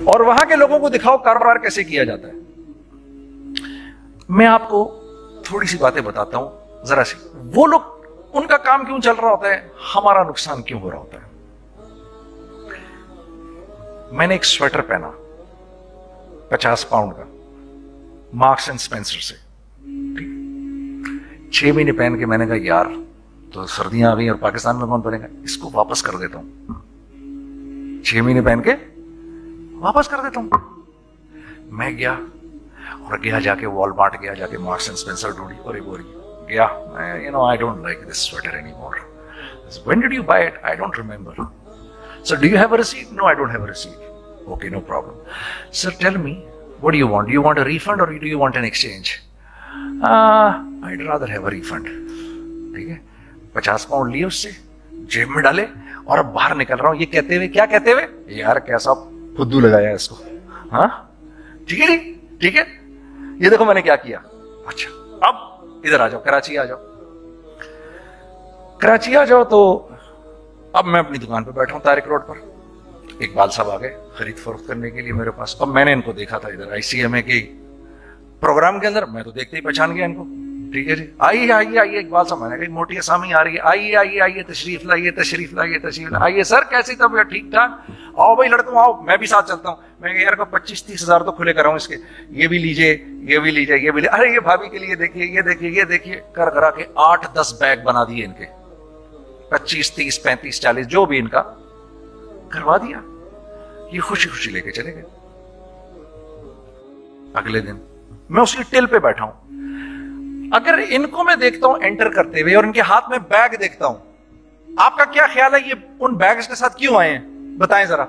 और वहां के लोगों को दिखाओ कारोबार कैसे किया जाता है। मैं आपको थोड़ी सी बातें बताता हूं, जरा सी। वो लोग, उनका काम क्यों चल रहा होता है, हमारा नुकसान क्यों हो रहा होता है। मैंने एक स्वेटर पहना 50 पाउंड का, मार्क्स एंड स्पेंसर से, 6 महीने पहन के मैंने कहा यार तो सर्दियां आ गई और पाकिस्तान में कौन पहनेगा, इसको वापस कर देता हूं। 6 महीने पहन के वापस कर देता हूं। मैं गया और गया जाके वॉलमार्ट गया, जाके मार्क्स एंड स्पेंसर ढूंढी और एक बोरी गया, you know I don't like this sweater anymore. When did you buy it, I don't remember. Sir do you have a receipt? No I don't have a receipt. Okay no problem. Sir tell me what do you want, do you want a refund or do you want an exchange? I'd rather have a refund। ठीक है, 50 pound लिए उससे, जेब में डाले और अब बाहर निकल रहा हूं, ये कहते हुए, क्या कहते हुए, यार कैसा फुद्दू लगाया इसको। हाँ ठीक है जी, ठीक है, ये देखो मैंने क्या किया। अच्छा अब इधर आ जाओ, कराची आ जाओ। कराची आ जाओ तो अब मैं अपनी दुकान पे बैठा हूं तारिक रोड पर। इकबाल साहब आ गए खरीद फरोख्त करने के लिए मेरे पास। अब मैंने इनको देखा था इधर ICMA के प्रोग्राम के अंदर, मैं तो देखते ही पहचान गया इनको। ठीक है जी, आइए आइए आइए इकबाल साहब, मैंने कहा मोटी असामी आ रही है, आइए आइए आइए, तशरीफ लाइए तशरीफ लाइए तशरीफ लाइए। आइए सर, कैसी तबीयत, ठीक ठाक, आओ भाई लड़कों आओ, मैं भी साथ चलता हूँ। मैं यार को 25-30 हजार तो खुले कराऊं इसके, ये भी लीजिए ये भी लीजिए ये भी लीजिए, अरे ये भाभी के लिए देखिए ये देखिए ये देखिए, कर करा के 8-10 बैग बना दिए इनके, 25, 30, 35, 40 जो भी इनका करवा दिया। ये खुशी खुशी लेके चले गए। अगले दिन मैं उसकी टिल पे बैठा हूं। अगर इनको मैं देखता हूं एंटर करते हुए और इनके हाथ में बैग देखता हूं, आपका क्या ख्याल है ये उन बैग्स के साथ क्यों आए हैं, बताएं जरा।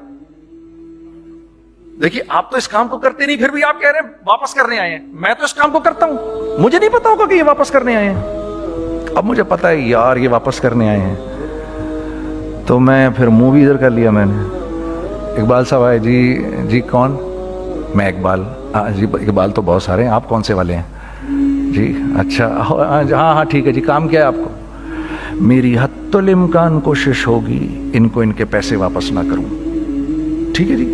देखिए आप तो इस काम को करते नहीं, फिर भी आप कह रहे हैं वापस करने आए हैं। मैं तो इस काम को करता हूं, मुझे नहीं पता होगा कि ये वापस करने आए हैं। अब मुझे पता है यार ये वापस करने आए हैं, तो मैं फिर मुंह भी इधर कर लिया मैंने। इकबाल साहब आए, जी कौन? मैं इकबाल। जी इकबाल तो बहुत सारे हैं, आप कौन से वाले हैं जी? अच्छा हाँ हाँ ठीक है जी, काम क्या है आपको? मेरी हत्तुल इम्कान कोशिश होगी इनको इनके पैसे वापस ना करूं। ठीक है जी,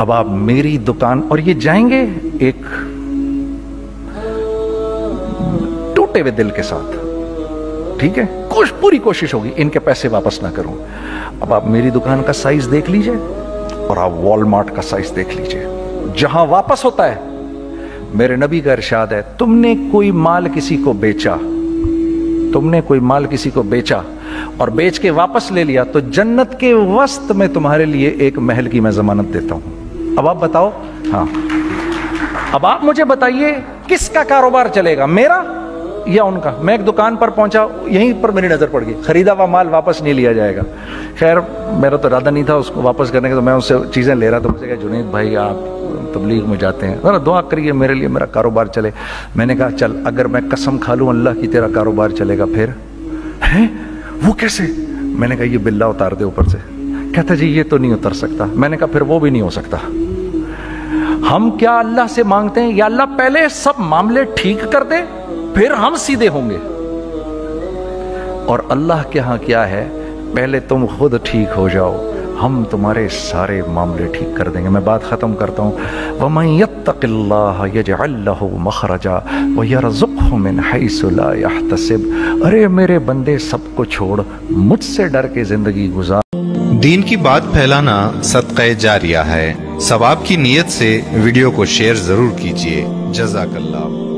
अब आप मेरी दुकान, और ये जाएंगे एक टूटे हुए दिल के साथ, ठीक है, पूरी कोशिश होगी इनके पैसे वापस ना करूं। अब आप मेरी दुकान का साइज देख लीजिए और आप वॉलमार्ट का साइज देख लीजिए, जहां वापस होता है। मेरे नबी का इरशाद है, तुमने कोई माल किसी को बेचा, तुमने कोई माल किसी को बेचा और बेच के वापस ले लिया, तो जन्नत के वस्त में तुम्हारे लिए एक महल की मैं जमानत देता हूं। अब आप बताओ, हाँ अब आप मुझे बताइए किसका कारोबार चलेगा, मेरा या उनका? मैं एक दुकान पर पहुंचा, यहीं पर मेरी नजर पड़ गई, खरीदा हुआ माल वापस नहीं लिया जाएगा। खैर मेरा तो इरादा नहीं था उसको वापस करने का, तो मैं उससे चीजें ले रहा था। मुझे कहा जुनैद भाई आप तबलीग में जाते हैं, जरा दुआ करिए मेरे लिए, मेरा कारोबार चले। मैंने कहा चल, अगर मैं कसम खा लूं अल्लाह की तेरा कारोबार चलेगा, फिर है वो कैसे? मैंने कहा ये बिल्ला उतार दे ऊपर से। कहता जी ये तो नहीं उतर सकता। मैंने कहा फिर वो भी नहीं हो सकता। हम क्या अल्लाह से मांगते हैं, या अल्लाह पहले सब मामले ठीक कर दे फिर हम सीधे होंगे, और अल्लाह के यहां क्या है, पहले तुम खुद ठीक हो जाओ, हम तुम्हारे सारे मामले ठीक कर देंगे। मैं बात खत्म करता हूं। वमन यत्तकिल्लाह यजअल लहु मखरजा व यरज़ुक़हु मिन हैसु ला यहतसिब। अरे मेरे बंदे, सबको छोड़, मुझसे डर के जिंदगी गुजार। दीन की बात फैलाना सदक़े जारिया है। सवाब की नीयत से वीडियो को शेयर जरूर कीजिए। जज़ाकल्लाह।